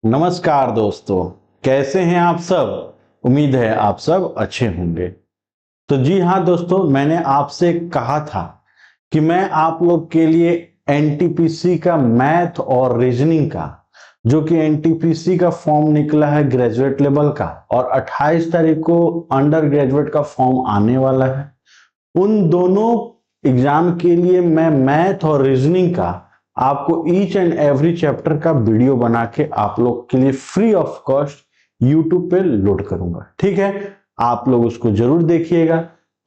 नमस्कार दोस्तों, कैसे हैं आप सब। उम्मीद है आप सब अच्छे होंगे। तो जी हाँ दोस्तों, मैंने आपसे कहा था कि मैं आप लोग के लिए एनटीपीसी का मैथ और रीजनिंग का, जो कि एनटीपीसी का फॉर्म निकला है ग्रेजुएट लेवल का और 28 तारीख को अंडर ग्रेजुएट का फॉर्म आने वाला है। उन दोनों एग्जाम के लिए मैं मैथ और रीजनिंग का आपको ईच एंड एवरी चैप्टर का वीडियो बना के आप लोग के लिए फ्री ऑफ कॉस्ट यूट्यूब पे लोड करूंगा। ठीक है, आप लोग उसको जरूर देखिएगा।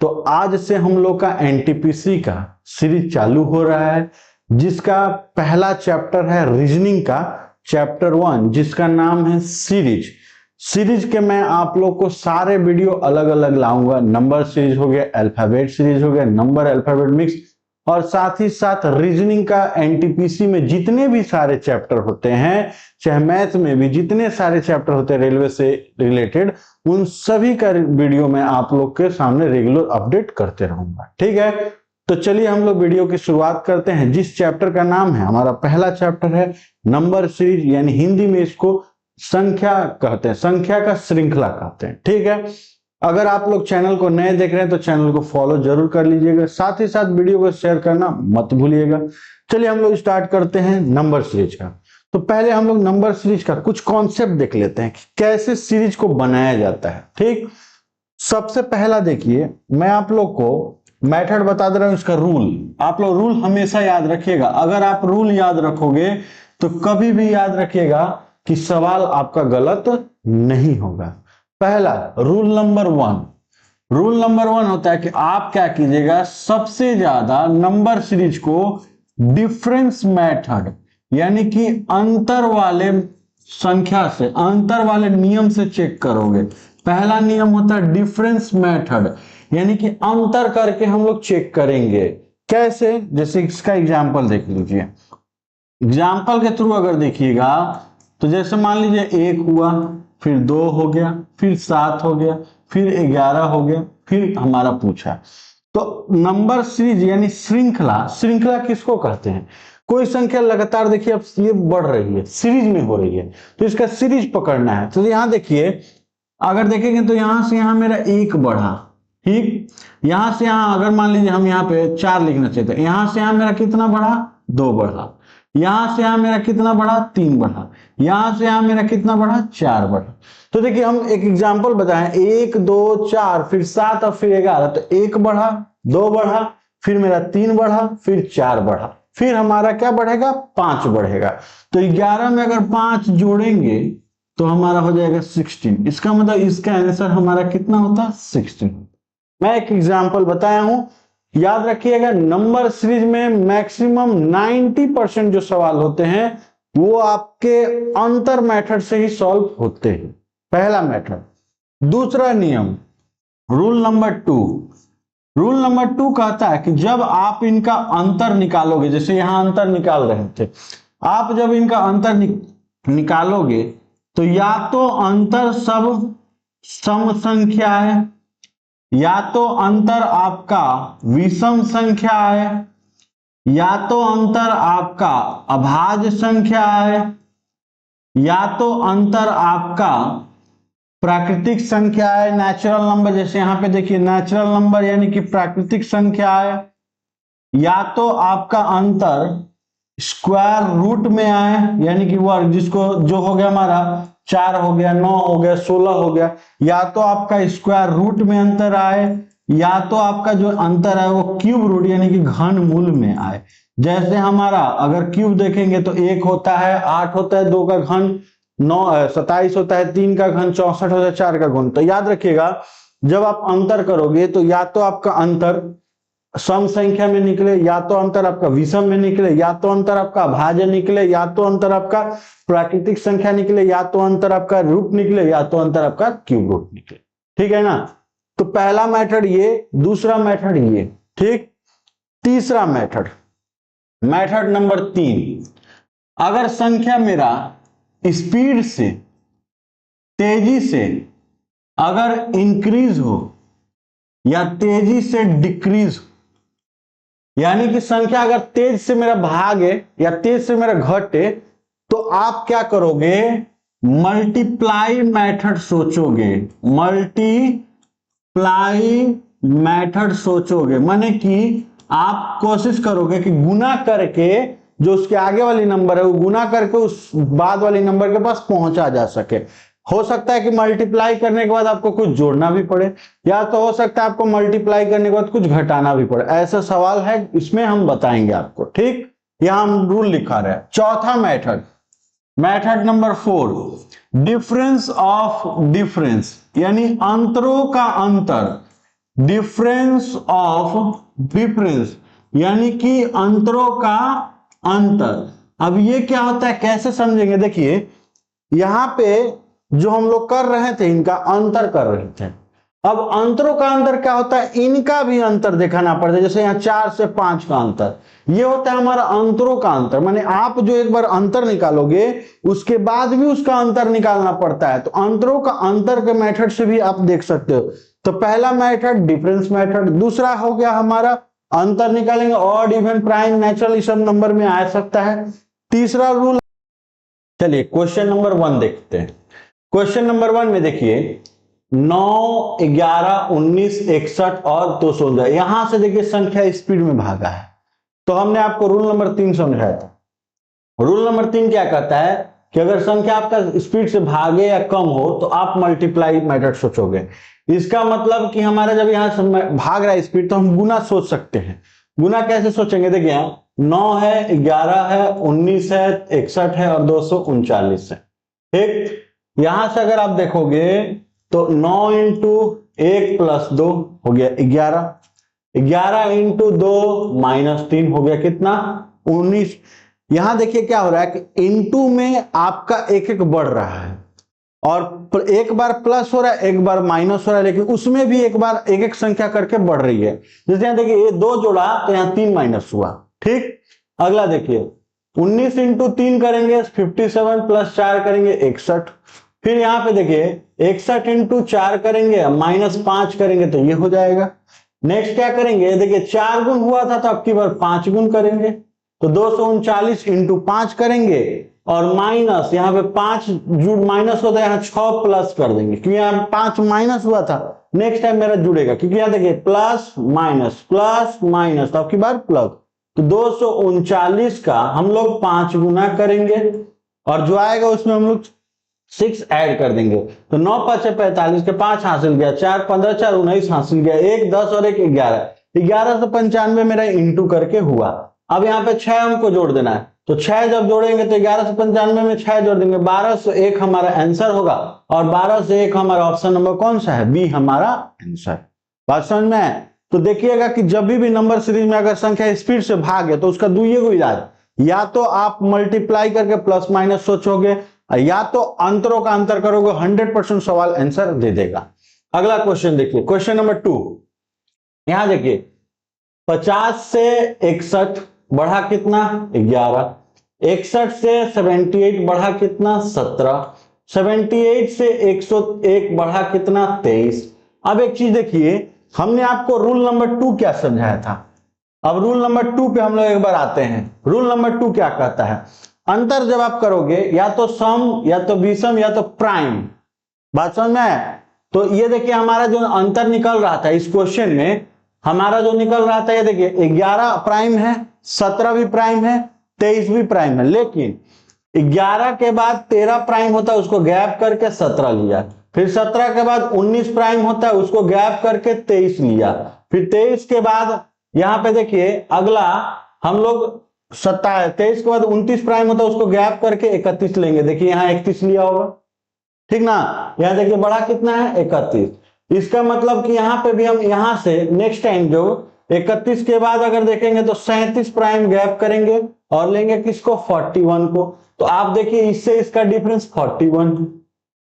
तो आज से हम लोग का एनटीपीसी का सीरीज चालू हो रहा है, जिसका पहला चैप्टर है रीजनिंग का चैप्टर 1, जिसका नाम है सीरीज के मैं आप लोग को सारे वीडियो अलग अलग लाऊंगा। नंबर सीरीज हो गया, अल्फाबेट सीरीज हो गया, नंबर अल्फाबेट मिक्स, और साथ ही साथ रीजनिंग का एनटीपीसी में जितने भी सारे चैप्टर होते हैं, चाहे मैथ में भी जितने सारे चैप्टर होते हैं रेलवे से रिलेटेड, उन सभी का वीडियो मैं आप लोग के सामने रेगुलर अपडेट करते रहूंगा। ठीक है, तो चलिए हम लोग वीडियो की शुरुआत करते हैं। जिस चैप्टर का नाम है, हमारा पहला चैप्टर है नंबर सीरीज, यानी हिंदी में इसको संख्या कहते हैं, संख्या का श्रृंखला कहते हैं। ठीक है, अगर आप लोग चैनल को नए देख रहे हैं तो चैनल को फॉलो जरूर कर लीजिएगा, साथ ही साथ वीडियो को शेयर करना मत भूलिएगा। चलिए हम लोग स्टार्ट करते हैं नंबर सीरीज का। तो पहले हम लोग नंबर सीरीज का कुछ कॉन्सेप्ट देख लेते हैं कि कैसे सीरीज को बनाया जाता है। ठीक, सबसे पहला देखिए, मैं आप लोग को मेथड बता दे रहा हूं, इसका रूल। आप लोग रूल हमेशा याद रखिएगा। अगर आप रूल याद रखोगे तो कभी भी याद रखिएगा कि सवाल आपका गलत नहीं होगा। पहला रूल नंबर 1 होता है कि आप क्या कीजिएगा, सबसे ज्यादा नंबर सीरीज को डिफरेंस मेथड यानी कि अंतर वाले संख्या से, अंतर वाले नियम से चेक करोगे। पहला नियम होता है डिफरेंस मेथड, यानी कि अंतर करके हम लोग चेक करेंगे। कैसे? जैसे इसका एग्जाम्पल देख लीजिए। एग्जाम्पल के थ्रू अगर देखिएगा तो जैसे मान लीजिए 1 हुआ, फिर 2 हो गया, फिर 7 हो गया, फिर 11 हो गया, फिर हमारा पूछा। तो नंबर सीरीज यानी श्रृंखला किसको कहते हैं? कोई संख्या लगातार देखिए अब ये बढ़ रही है, सीरीज में हो रही है, तो इसका सीरीज पकड़ना है। तो यहां देखिए, अगर देखेंगे तो यहां से यहां मेरा 1 बढ़ा, ठीक, यहां से यहां अगर मान लीजिए हम यहां पे 4 लिखना चाहते हैं, यहां से यहां मेरा कितना बढ़ा? 2 बढ़ा। यहां से यहां मेरा कितना बढ़ा? 3 बढ़ा। यहां से यहां मेरा कितना बढ़ा? 4 बढ़ा। तो देखिए हम एक एग्जांपल बताएं, 1 2 4 फिर 7 और फिर 11, तो 1 बढ़ा, 2 बढ़ा, फिर मेरा 3 बढ़ा, फिर 4 बढ़ा, फिर हमारा क्या बढ़ेगा? 5 बढ़ेगा। तो 11 में अगर 5 जोड़ेंगे तो हमारा हो जाएगा 16। इसका मतलब इसका आंसर हमारा कितना होता? 16। मैं एक एग्जांपल बताया हूं, याद रखिएगा। नंबर सीरीज में मैक्सिमम 90% जो सवाल होते हैं वो आपके अंतर मेथड से ही सॉल्व होते हैं। पहला मेथड। दूसरा नियम, रूल नंबर 2 कहता है कि जब आप इनका अंतर निकालोगे, जैसे यहां अंतर निकाल रहे थे, आप जब इनका अंतर निकालोगे तो या तो अंतर सब सम संख्या है, या तो अंतर आपका विषम संख्या है, या तो अंतर आपका अभाज्य संख्या है, या तो अंतर आपका प्राकृतिक संख्या है, नेचुरल नंबर। जैसे यहां पे देखिए नेचुरल नंबर यानी कि प्राकृतिक संख्या है, या तो आपका अंतर स्क्वायर रूट में आए यानी कि वर्ग, जिसको जो हो गया हमारा 4 हो गया, 9 हो गया, 16 हो गया, या तो आपका स्क्वायर रूट में अंतर आए, या तो आपका जो अंतर है वो क्यूब रूट यानी कि घन मूल में आए। जैसे हमारा अगर क्यूब देखेंगे तो 1 होता है, 8 होता है, 2 का घन 9 27 होता है, 3 का घन 64 होता है, 4 का घन। तो याद रखिएगा, जब आप अंतर करोगे तो या तो आपका अंतर सम संख्या में निकले, या तो अंतर आपका विषम में निकले, या तो अंतर आपका अभाज्य निकले, या तो अंतर आपका प्राकृतिक संख्या निकले, या तो अंतर आपका रूट निकले, या तो अंतर आपका क्यूब रूट निकले। ठीक है ना? तो पहला मेथड ये, दूसरा मेथड ये। ठीक, तीसरा मेथड नंबर 3, अगर संख्या मेरा स्पीड से, तेजी से अगर इंक्रीज हो या तेजी से डिक्रीज हो, यानी कि संख्या अगर तेज से मेरा भागे या तेज से मेरा घटे, तो आप क्या करोगे? मल्टीप्लाई मेथड सोचोगे, मल्टीप्लाई मेथड सोचोगे माने कि आप कोशिश करोगे कि गुना करके जो उसके आगे वाली नंबर है वो गुना करके उस बाद वाली नंबर के पास पहुंचा जा सके। हो सकता है कि मल्टीप्लाई करने के बाद आपको कुछ जोड़ना भी पड़े, या तो हो सकता है आपको मल्टीप्लाई करने के बाद कुछ घटाना भी पड़े। ऐसा सवाल है, इसमें हम बताएंगे आपको। ठीक, यहां हम रूल लिखा रहे हैं। चौथा method, method number 4, difference of difference, यानी अंतरों का अंतर। डिफरेंस ऑफ डिफरेंस यानी कि अंतरों का अंतर। अब ये क्या होता है, कैसे समझेंगे? देखिए यहां पे जो हम लोग कर रहे थे, इनका अंतर कर रहे थे। अब अंतरों का अंतर क्या होता है, इनका भी अंतर दिखाना पड़ता है। जैसे यहाँ 4 से 5 का अंतर, ये होता है हमारा अंतरों का अंतर। माने आप जो एक बार अंतर निकालोगे उसके बाद भी उसका अंतर निकालना पड़ता है। तो अंतरों का अंतर के मेथड से भी आप देख सकते हो। तो पहला मेथड डिफरेंस मेथड, दूसरा हो गया हमारा अंतर निकालेंगे, ऑड इवन प्राइम नेचुरल सब नंबर में आ सकता है। तीसरा रूल, चलिए क्वेश्चन नंबर 1 देखते हैं। क्वेश्चन नंबर 1 में देखिए 9, 11, 19, 61 और 249, यहां से देखिए संख्या स्पीड में भागा है। तो हमने आपको रूल नंबर 3 समझाया था। रूल नंबर 3 क्या कहता है कि अगर संख्या आपका स्पीड से भागे या कम हो तो आप मल्टीप्लाई मेथड सोचोगे। इसका मतलब कि हमारा जब यहां से भाग रहा है स्पीड, तो हम गुना सोच सकते हैं। गुना कैसे सोचेंगे? देखिए 9 है, 11 है, 19 है, 61 है और 239 है। ठीक, यहां से अगर आप देखोगे तो 9 इंटू 1 प्लस 2 हो गया 11, 11 इंटू 2 माइनस 3 हो गया कितना, 19। यहां देखिए क्या हो रहा है कि इंटू में आपका एक एक बढ़ रहा है, और एक बार प्लस हो रहा है, एक बार माइनस हो रहा है, लेकिन उसमें भी एक बार एक एक संख्या करके बढ़ रही है। जैसे यहां देखिए ये 2 जोड़ा तो यहां 3 माइनस हुआ। ठीक, अगला देखिए 19 इंटू 3 करेंगे 57 प्लस 4 करेंगे 61। फिर यहां पे देखिए 61 इंटू 4 करेंगे माइनस 5 करेंगे तो ये हो जाएगा। नेक्स्ट क्या करेंगे? देखिए 4 गुण हुआ था तो अब की बार 5 गुण करेंगे, तो 239 इंटू 5 करेंगे और माइनस यहाँ पे 5 जुड़ माइनस होता है, यहाँ 6 प्लस कर देंगे क्योंकि यहाँ 5 माइनस हुआ था। नेक्स्ट टाइम मेरा जुड़ेगा क्योंकि यहाँ देखिए प्लस माइनस तो आपकी बार प्लस। तो 239 का हम लोग 5 गुना करेंगे और जो आएगा उसमें हम लोग 6 ऐड कर देंगे। तो 9 5 45 के 5 हासिल गया, 4 15 4 19 हासिल गया, 1 10 और 1 11, 11 से 95 मेरा इंटू करके हुआ। अब यहाँ पे 6 हमको जोड़ देना है, तो 6 जब जोड़ेंगे तो 11 से 95 में 6 जोड़ देंगे, 12 से 1 हमारा आंसर होगा। और 12 से 1 हमारा ऑप्शन नंबर कौन सा है? बी हमारा आंसर। बात समझ में है? तो देखिएगा कि जब भी नंबर सीरीज में अगर संख्या स्पीड से भागे तो उसका दुइये को इलाज, या तो आप मल्टीप्लाई करके प्लस माइनस सोचोगे या तो अंतरों का अंतर करोगे, 100% सवाल आंसर दे देगा। अगला क्वेश्चन देखिए, क्वेश्चन नंबर 2। यहां देखिए 50 से 61 बढ़ा कितना? 11, 61 से 78 बढ़ा कितना? 17, 78 से 101 बढ़ा कितना? 23। अब एक चीज देखिए, हमने आपको रूल नंबर 2 क्या समझाया था। अब रूल नंबर 2 पे हम लोग एक बार आते हैं। रूल नंबर 2 क्या कहता है? अंतर जब आप करोगे या तो सम या तो विषम या तो प्राइम। बात समझ में है? तो ये देखिए हमारा जो अंतर निकल रहा था इस क्वेश्चन में, हमारा जो निकल रहा था ये देखिए 11 प्राइम है, 17 भी प्राइम है, 23 भी प्राइम है, लेकिन 11 के बाद 13 प्राइम होता है, उसको गैप करके 17 लिया। फिर 17 के बाद 19 प्राइम होता है, उसको गैप करके 23 लिया। फिर 23 के बाद यहां पे देखिए अगला हम लोग 23 के बाद 29 प्राइम होता है, उसको गैप करके 31 लेंगे। देखिए यहां 31 लिया होगा, ठीक ना? यहां देखिए बड़ा कितना है? 31। इसका मतलब कि यहां पे भी हम यहां से नेक्स्ट टाइम जो 31 के बाद अगर देखेंगे तो 37 प्राइम गैप करेंगे और लेंगे किसको? 41 को। तो आप देखिए इससे इसका डिफरेंस 41।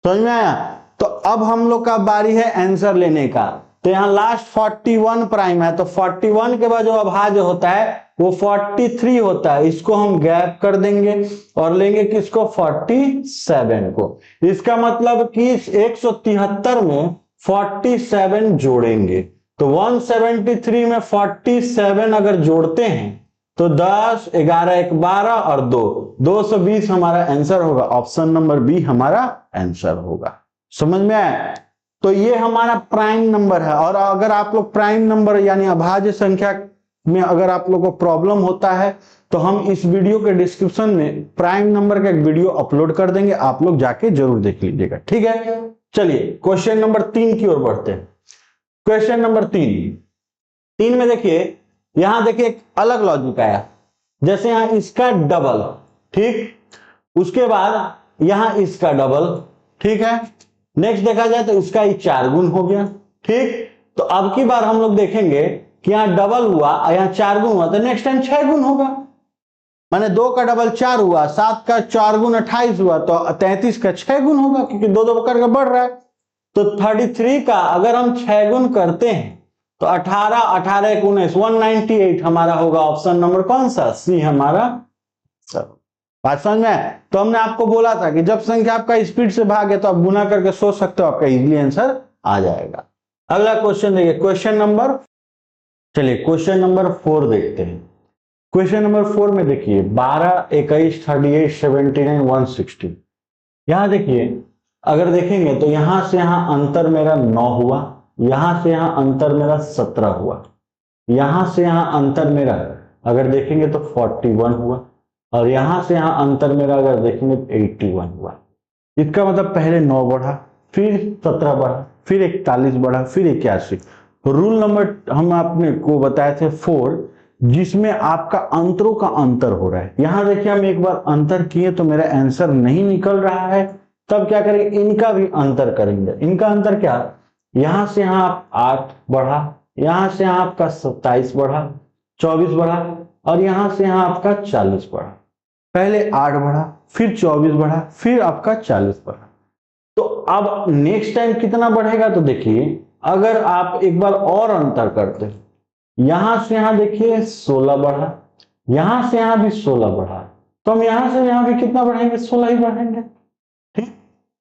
समझ में आया? तो अब हम लोग का बारी है आंसर लेने का। तो यहां लास्ट 41 प्राइम है, तो 41 के बाद जो अभाज्य होता है वो 43 होता है, इसको हम गैप कर देंगे और लेंगे किसको? 47 को। इसका मतलब कि 173 में 47 जोड़ेंगे, तो 173 में 47 अगर जोड़ते हैं तो 10, 11, 1, 12 और 2, 220 हमारा आंसर होगा। ऑप्शन नंबर बी हमारा आंसर होगा। समझ में आया? तो ये हमारा प्राइम नंबर है। और अगर आप लोग प्राइम नंबर यानी अभाज्य संख्या में अगर आप लोग को प्रॉब्लम होता है तो हम इस वीडियो के डिस्क्रिप्शन में प्राइम नंबर का एक वीडियो अपलोड कर देंगे, आप लोग जाके जरूर देख लीजिएगा। ठीक है, चलिए क्वेश्चन नंबर 3 की ओर बढ़ते हैं। क्वेश्चन नंबर 3 में देखिए, यहां देखिए एक अलग लॉजिक आया। जैसे यहां इसका डबल, ठीक, उसके बाद यहां इसका डबल, ठीक है। नेक्स्ट देखा जाए तो इसका ही 4 गुण हो गया, ठीक। तो अब की बार हम लोग देखेंगे कि यहां डबल हुआ और यहां 4 गुण हुआ, तो नेक्स्ट टाइम 6 गुण होगा। माने 2 का डबल 4 हुआ, 7 का 4 गुण 28 हुआ, तो 33 का 6 गुण होगा, क्योंकि 2 करके बढ़ रहा है। तो 33 का अगर हम 6 गुण करते हैं तो 18, 18 1 19, 198 हमारा होगा। ऑप्शन नंबर कौन सा? सी हमारा। बात समझ में? तो हमने आपको बोला था कि जब संख्या आपका स्पीड से भागे तो आप गुना करके सोच सकते हो, आपका इजीली आंसर आ जाएगा। अगला क्वेश्चन देखिए, क्वेश्चन नंबर 4 देखते हैं। क्वेश्चन नंबर 4 में देखिए 12, 21, 38, 79, 160। यहां देखिए, अगर देखेंगे तो यहां से यहां अंतर मेरा 9 हुआ, यहां से यहां अंतर मेरा 17 हुआ, यहां से यहां अंतर मेरा अगर देखेंगे तो 41 हुआ, और यहां से यहां अंतर मेरा अगर देखेंगे तो 81 हुआ। इसका मतलब पहले 9 बढ़ा, फिर 17 बढ़ा, फिर 41 बढ़ा, फिर 81। रूल नंबर हम आपने को बताए थे 4, जिसमें आपका अंतरों का अंतर हो रहा है। यहां देखिए हम एक बार अंतर किए तो मेरा आंसर नहीं निकल रहा है, तब क्या करेंगे, इनका भी अंतर करेंगे। इनका अंतर क्या? यहां से यहां आप 8 बढ़ा, यहां से यहां आपका 27 बढ़ा, 24 बढ़ा, और यहां से यहां आपका 40 बढ़ा। पहले 8 बढ़ा, फिर 24 बढ़ा, फिर आपका 40 बढ़ा। तो अब नेक्स्ट टाइम कितना बढ़ेगा? तो देखिए, अगर आप एक बार और अंतर करते हैं, यहां से यहां देखिए 16 बढ़ा, यहां से यहां भी 16 बढ़ा, तो हम यहां से यहां भी कितना बढ़ेंगे? 16 ही बढ़ेंगे, ठीक।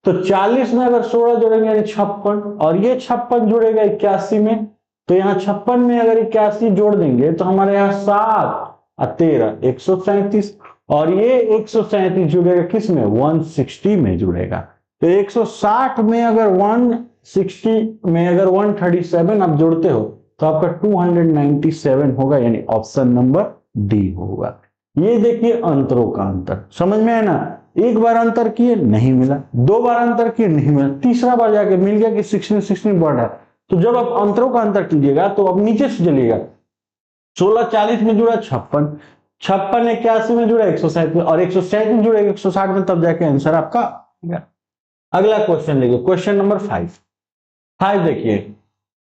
तो 40 में अगर 16 जोड़ेंगे यानी 56, और ये 56 जुड़ेगा 81 में, तो यहाँ 56 में अगर 81 जोड़ देंगे तो हमारे यहाँ 7 और 13 137, और ये 137 जुड़ेगा किस में? 160 में जुड़ेगा। तो 160 में अगर 160 में अगर 137 आप जोड़ते हो तो आपका 297 होगा, यानी ऑप्शन नंबर डी होगा। ये देखिए अंतरों का अंतर, समझ में है ना? एक बार अंतर किए नहीं मिला, 2 बार अंतर किए नहीं मिला, तीसरा बार जाके मिल गया कि 16 बढ़ रहा है। तो जब आप अंतरों का अंतर कीजिएगा तो अब नीचे से चलिएगा, 16 40 में जुड़ा 56, 56 81 में जुड़ा 137 में, और 137 में जुड़ा 160 में, तब जाके आंसर आपका। अगला क्वेश्चन देखिए, क्वेश्चन नंबर 5 देखिए,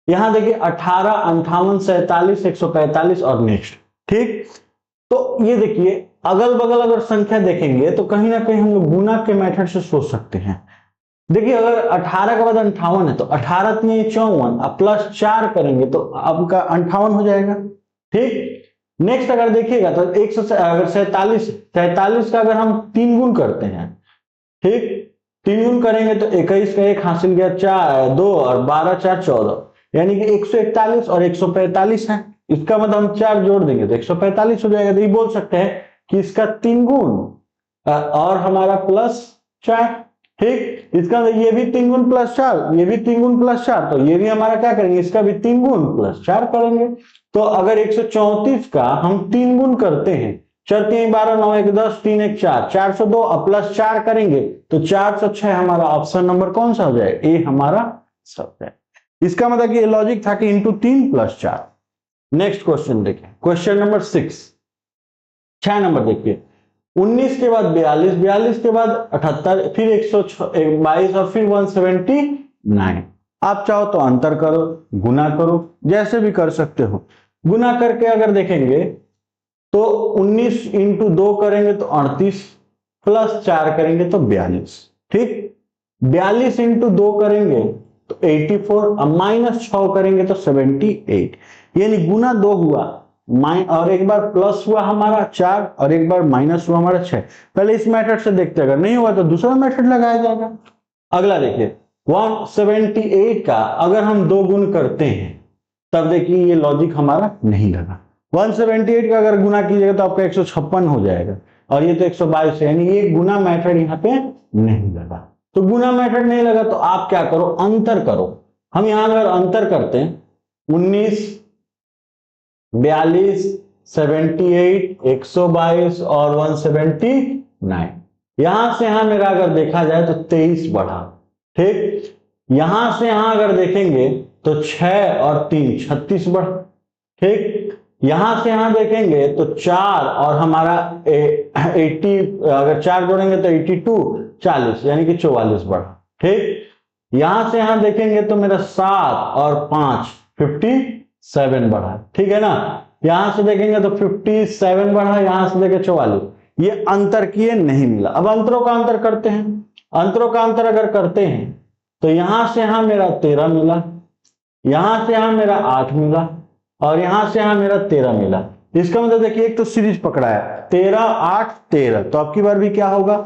यहां देखिए 18, 58, 47, 145 और नेक्स्ट, ठीक। तो ये देखिए अगल बगल अगर संख्या देखेंगे तो कहीं ना कहीं हम लोग गुना के मेथड से सोच सकते हैं। देखिए अगर 18 के बाद 58 है तो 18 में 54 अब प्लस 4 करेंगे तो आपका 58 हो जाएगा, ठीक। नेक्स्ट अगर देखिएगा तो 47 का अगर हम 3 गुण करते हैं, ठीक, 3 गुण करेंगे तो 21 का 1 हासिल गया, 4 2 और 12 4 14, यानी कि 141 और 145 है। इसका मतलब हम 4 जोड़ देंगे तो 145 हो जाएगा। तो ये बोल सकते हैं कि इसका 3 गुण और हमारा प्लस 4, ठीक। इसका ये भी 3 गुण प्लस 4, ये भी 3 गुण प्लस 4, तो ये भी हमारा क्या करेंगे, इसका भी 3 गुण प्लस 4 करेंगे। तो अगर 134 का हम 3 गुण करते हैं, 4 3 12 9 1 10 3 1 4, 402 और प्लस 4 करेंगे तो 406 हमारा ऑप्शन नंबर कौन सा हो जाए? ए हमारा सब है। इसका मतलब कि लॉजिक था कि इंटू 3 प्लस 4। नेक्स्ट क्वेश्चन देखिए, क्वेश्चन नंबर 6 नंबर देखिए, 19 के बाद 42, 42 के बाद 78, फिर 122 और फिर 179। आप चाहो तो अंतर करो, गुना करो, जैसे भी कर सकते हो। गुना करके अगर देखेंगे तो 19 इंटू 2 करेंगे तो 38, प्लस 4 करेंगे तो 42, ठीक। 42 इंटू 2 करेंगे तो 84, अब माइनस 6 करेंगे तो 78, यानी गुना 2 हुआ, और एक बार प्लस हुआ हमारा 4 और एक बार माइनस हुआ हमारा 6। पहले इस मेथड से देखते हैं, अगर नहीं हुआ तो दूसरा मेथड लगाया जाएगा। अगला देखिए 178 का अगर हम 2 गुण करते हैं तब देखिए ये लॉजिक हमारा नहीं लगा। 178 का अगर गुना कीजिएगा तो आपका 156 हो जाएगा, और ये तो 122 है, यानी ये गुना मेथड यहाँ पे नहीं लगा। तो गुना मेथड नहीं लगा तो आप क्या करो, अंतर करो। हम यहां अगर अंतर करते हैं 19, 42, 78, 122 और 179, यहां से यहां मेरा अगर देखा जाए तो 23 बढ़ा। ठीक, यहां से यहां अगर देखेंगे तो 6 और 3 36 बढ़ा। ठीक, यहां से यहां देखेंगे तो 4 और हमारा 80, अगर 4 जोड़ेंगे तो 82, 40 यानी कि 44 बढ़ा। ठीक, यहां से यहां देखेंगे तो मेरा 7 और 5 57 बढ़ा। ठीक है ना, यहां से देखेंगे तो 57 बढ़ा, यहां से देखें 44। ये अंतर किए नहीं मिला। अब अंतरों का अंतर करते हैं। अंतरों का अंतर अगर करते हैं तो यहां से यहां मेरा 13 मिला, यहां से यहां मेरा 8 मिला, और यहां से यहां मेरा 13 मिला। इसका मतलब देखिए एक तो सीरीज पकड़ा है 13, 8, 13, तो अब की बार भी क्या होगा,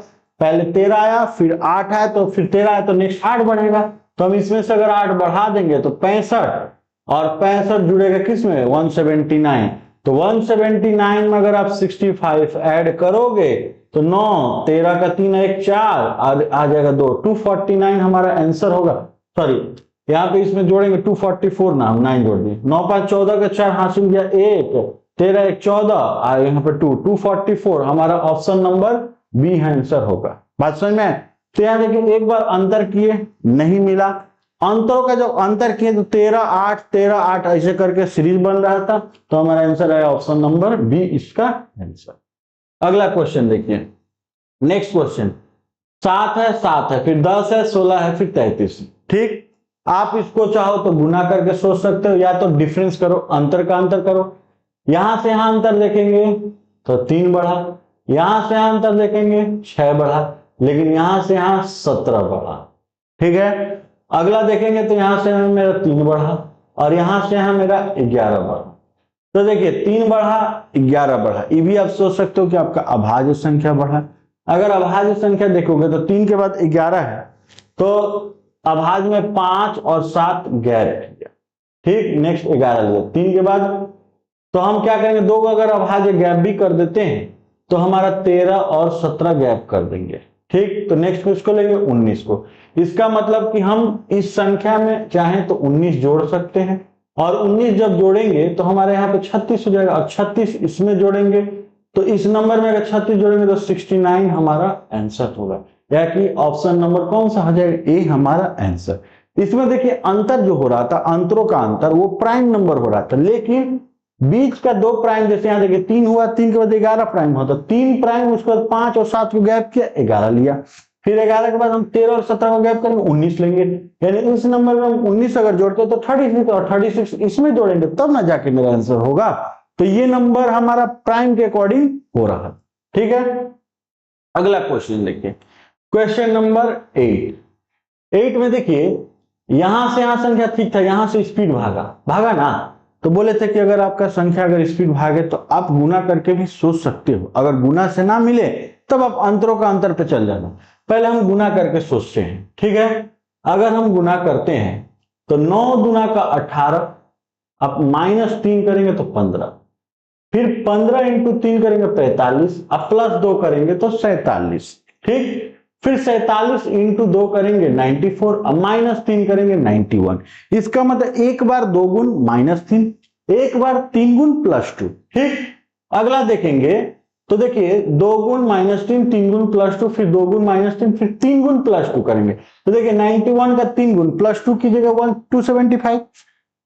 पहले 13 आया, फिर 8 आया, तो फिर 13 आया तो नेक्स्ट 8 बढ़ेगा। तो हम इसमें से अगर 8 बढ़ा देंगे तो 65, और 65 जुड़ेगा किसमें, 179। तो 179 में अगर आप 65 ऐड करोगे तो 9, 13 का 3 1 4 आ जाएगा 2, 249 हमारा आंसर होगा। सॉरी, यहाँ पे इसमें जोड़ेंगे 244 ना, 9 जोड़ दिए, 9 5 14 का 4 हासिल किया 1, 13 1 14 और यहाँ पे 2, 244 हमारा ऑप्शन नंबर बी आंसर होगा। बात समझ में? तो यहाँ देखिए एक बार अंतर किए नहीं मिला, अंतरों का जब अंतर किए तो 13 8 13 8 ऐसे करके सीरीज बन रहा था, तो हमारा आंसर है ऑप्शन नंबर बी इसका आंसर। अगला क्वेश्चन देखिए, नेक्स्ट क्वेश्चन 7 है 7 है, फिर 10 है, 16 है, फिर 33। ठीक, आप इसको चाहो तो गुना करके सोच सकते हो, या तो डिफरेंस करो, अंतर का अंतर करो। यहां से यहां अंतर देखेंगे तो 3 बढ़ा, यहां से यहां अंतर देखेंगे 6 बढ़ा, लेकिन यहां से यहां 17 बढ़ा। ठीक है, अगला देखेंगे तो यहां से मेरा 3 बढ़ा, और यहां से यहां मेरा 11 बढ़ा। तो देखिए 3 बढ़ा 11 बढ़ा, ये भी आप सोच सकते हो कि आपका अभाज्य संख्या बढ़ा। अगर अभाज्य संख्या देखोगे तो 3 के बाद 11 है, तो अभाज्य में 5 और 7 गैर रह गया। ठीक, नेक्स्ट 11 लिया 3 के बाद, तो हम क्या करेंगे, 2 का अगर अभाज्य गैप भी कर देते हैं तो हमारा 13 और 17 गैप कर देंगे। ठीक, तो नेक्स्ट किसको लेंगे, 19 को। इसका मतलब कि हम इस संख्या में चाहें तो 19 जोड़ सकते हैं, और 19 जब जोड़ेंगे तो हमारे यहाँ पे 36 हो जाएगा, और 36 इसमें जोड़ेंगे तो इस नंबर में अगर 36 जोड़ेंगे तो 69 हमारा आंसर होगा, या कि ऑप्शन नंबर कौन सा हो जाएगा, ए हमारा आंसर। इसमें देखिए अंतर जो हो रहा था, अंतरों का अंतर वो प्राइम नंबर हो रहा था, लेकिन बीच का 2 प्राइम, जैसे यहाँ देखिए 3 हुआ, 3 के बाद 11 प्राइम होता, 3 प्राइम, उसके बाद 5 और 7 को गैप किया 11 लिया, फिर 11 के बाद हम 13 और 17 को गैप करेंगे 19 लेंगे, यानी इस नंबर में हम 19 अगर जोड़ते तो 36 और 36 इसमें जोड़ेंगे तब ना जाके मेरा आंसर होगा। तो ये नंबर हमारा प्राइम के अकॉर्डिंग हो रहा है। ठीक है, अगला क्वेश्चन देखिए, क्वेश्चन नंबर 8 में देखिए यहां से यहां संख्या ठीक था, यहां से स्पीड भागा ना, तो बोले थे कि अगर आपका संख्या अगर स्पीड भागे तो आप गुना करके भी सोच सकते हो, अगर गुना से ना मिले तब आप अंतरों का अंतर पे चल जाना। पहले हम गुना करके सोचते हैं। ठीक है, अगर हम गुना करते हैं तो 9 गुना का 18, अब -3 करेंगे तो 15, फिर 15 इंटू 3 करेंगे 45, अब +2 करेंगे तो 47। ठीक, फिर 47 इंटू 2 करेंगे 94, अब -3 करेंगे 91। इसका मतलब एक बार 2 गुण -3, एक बार 3 गुण +2। ठीक, अगला देखेंगे तो देखिए 2 गुण -3, 3 गुण +2, फिर 2 गुण -3, फिर 3 गुण +2 करेंगे, तो देखिए 91 का 3 गुण +2 कीजिएगा 275।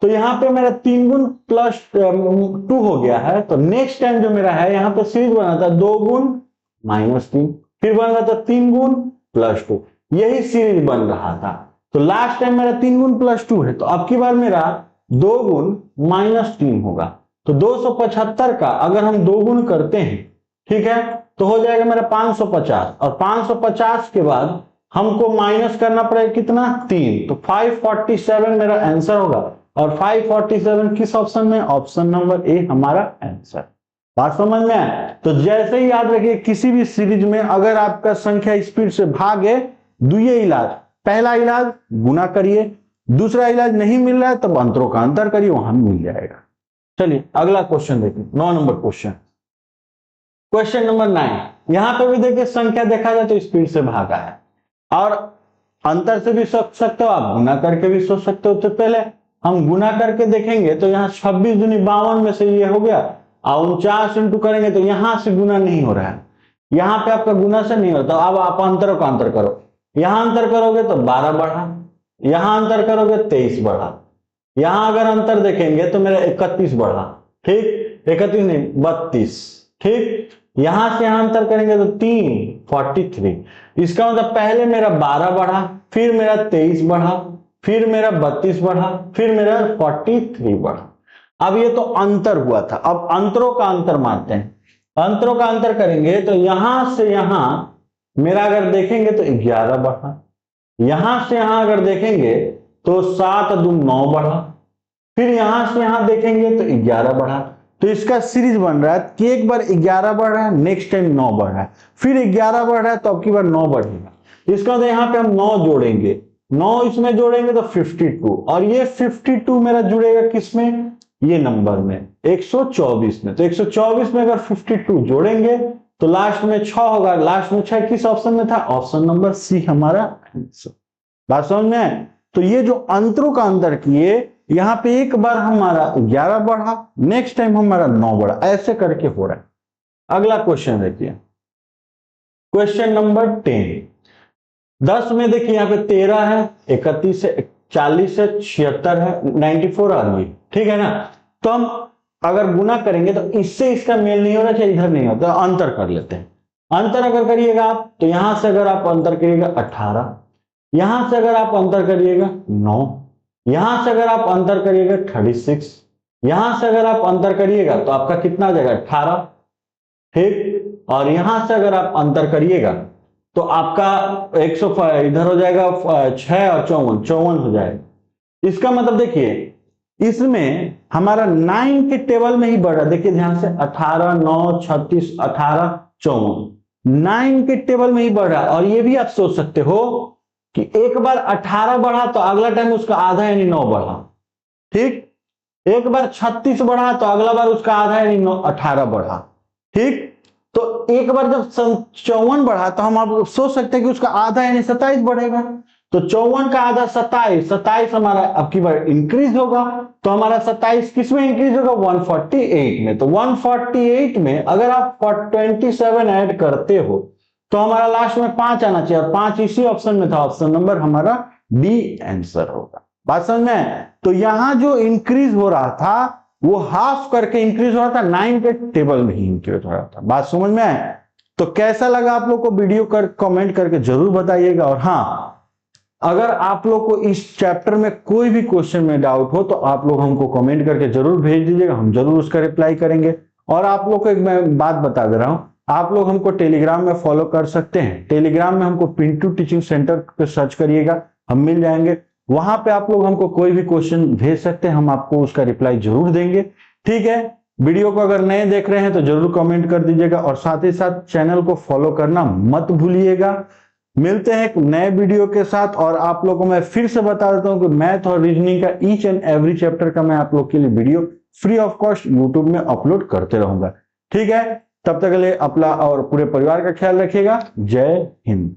तो यहाँ पे मेरा 3 गुण +2 हो गया है। तो नेक्स्ट टाइम जो मेरा है यहाँ पे सीरीज बना था 2 गुण -3, फिर बन रहा था 3 गुण +2, यही सीरीज बन रहा था। तो लास्ट टाइम मेरा 3 गुण +2 है, तो अब की बार मेरा 2 गुण -3 होगा। तो 275 का अगर हम 2 गुण करते हैं, ठीक है, तो हो जाएगा मेरा 550, और 550 के बाद हमको माइनस करना पड़ेगा कितना, 3, तो 547 मेरा आंसर होगा। और 547 किस ऑप्शन में, ऑप्शन नंबर ए हमारा आंसर। बात समझ में आए? तो जैसे ही याद रखिए किसी भी सीरीज में अगर आपका संख्या स्पीड से भागे, दुइये इलाज, पहला इलाज गुना करिए, दूसरा इलाज नहीं मिल रहा है तब अंतरों का अंतर करिए, वहां मिल जाएगा। चलिए अगला क्वेश्चन देखिए, 9 नंबर क्वेश्चन। क्वेश्चन नंबर 9, यहां पे भी देखिए संख्या देखा जाए तो स्पीड से भागा है, और अंतर से भी सोच सकते हो आप, गुना करके भी सोच सकते हो। तो पहले हम गुना करके देखेंगे तो यहाँ 26 दूनी 52 में से ये हो गया, और 49 इंटू करेंगे तो यहां से गुना नहीं हो रहा है, यहाँ पे आपका गुना से नहीं होता। अब आप अंतरों का अंतर करो, यहां अंतर करोगे तो 12 बढ़ा, यहां अंतर करोगे 23 बढ़ा, यहां अगर अंतर देखेंगे तो मेरा 31 बढ़ा, ठीक, 31 नहीं 32, ठीक। यहां से यहां अंतर करेंगे तो 3 43, इसका मतलब पहले मेरा 12 बढ़ा, फिर मेरा 23 बढ़ा, फिर मेरा 32 बढ़ा, फिर मेरा 43 बढ़ा। अब ये तो अंतर हुआ था, अब अंतरों का अंतर मानते हैं। अंतरों का अंतर करेंगे तो यहां से यहां मेरा अगर देखेंगे तो 11 बढ़ा, यहां से यहां अगर देखेंगे तो 7 दूनी 9 बढ़ा, फिर यहां से यहां देखेंगे तो 11 बढ़ा। तो इसका सीरीज बन रहा है कि एक बार 11 बढ़ रहा है, नेक्स्ट टाइम 9 बढ़ रहा है, फिर 11 बढ़ रहा है तो अब की बार 9 बढ़ेगा। इसका मतलब यहाँ पे हम 9 जोड़ेंगे, 9 इसमें जोड़ेंगे तो 52, और ये 52 मेरा जुड़ेगा किसमें, ये नंबर में 124 में। तो 124 में अगर 52 जोड़ेंगे तो लास्ट में 6 होगा, लास्ट में 6 किस ऑप्शन में था, ऑप्शन नंबर सी हमारा आंसर। बात समझ में? तो ये जो अंतरों का अंतर किए, यहां पे एक बार हमारा 11 बढ़ा, नेक्स्ट टाइम हमारा 9 बढ़ा, ऐसे करके हो रहा है। अगला क्वेश्चन देखिए, क्वेश्चन नंबर 10। 10 में देखिए यहाँ पे 13 है, 31 है, 40 है, 76 है, 94 आ गई, ठीक है ना। तो हम अगर गुना करेंगे तो इससे इसका मेल नहीं हो रहा, चाहे इधर नहीं होता, अंतर कर लेते हैं। अंतर अगर करिएगा आप तो यहां से अगर आप अंतर करिएगा 18, यहां से अगर आप अंतर करिएगा 9, यहां से अगर आप अंतर करिएगा 36, यहां से अगर आप अंतर करिएगा तो आपका कितना आ जाएगा 18, ठीक। और यहां से अगर आप अंतर करिएगा तो आपका 100 इधर हो जाएगा 6 और 54 हो जाएगा। इसका मतलब देखिए इसमें हमारा 9 के टेबल में ही बढ़ रहा है, देखिए ध्यान से 18 9 36 18 54 9 के टेबल में ही बढ़ रहा है। और ये भी आप सोच सकते हो कि एक बार 18 बढ़ा तो अगला टाइम उसका आधा यानी 9 बढ़ा, ठीक। एक बार 36 बढ़ा तो अगला बार उसका आधा यानी 18 बढ़ा, ठीक। तो एक बार जब 54 बढ़ा तो हम आप सोच सकते हैं कि उसका आधा यानी 27 बढ़ेगा। तो 54 का आधा 27, 27 हमारा अब की बार इंक्रीज होगा, तो हमारा 27 किस में इंक्रीज होगा, 148 में। तो 148 में अगर आप 27 ऐड करते हो तो हमारा लास्ट में 5 आना चाहिए, और 5 इसी ऑप्शन में था, ऑप्शन नंबर हमारा डी आंसर होगा। बात समझ में? तो यहां जो इंक्रीज हो रहा था वो हाफ करके इंक्रीज हो रहा था, 9 के टेबल में ही इंक्रीज हो रहा था। बात समझ में आए? तो कैसा लगा आप लोग को वीडियो कर कमेंट करके जरूर बताइएगा। और हाँ, अगर आप लोग को इस चैप्टर में कोई भी क्वेश्चन में डाउट हो तो आप लोग हमको कमेंट करके जरूर भेज दीजिएगा, हम जरूर उसका रिप्लाई करेंगे। और आप लोग को एक मैं बात बता दे रहा हूं, आप लोग हमको टेलीग्राम में फॉलो कर सकते हैं। टेलीग्राम में हमको पिंटू टीचिंग सेंटर पे सर्च करिएगा, हम मिल जाएंगे। वहां पे आप लोग हमको कोई भी क्वेश्चन भेज सकते हैं, हम आपको उसका रिप्लाई जरूर देंगे, ठीक है। वीडियो को अगर नए देख रहे हैं तो जरूर कमेंट कर दीजिएगा, और साथ ही साथ चैनल को फॉलो करना मत भूलिएगा। मिलते हैं एक नए वीडियो के साथ। और आप लोगों को मैं फिर से बता देता हूं कि मैथ और रीजनिंग का ईच एंड एवरी चैप्टर का मैं आप लोग के लिए video free of cost YouTube में अपलोड करते रहूंगा, ठीक है। तब तक के लिए अपना और पूरे परिवार का ख्याल रखिएगा। जय हिंद।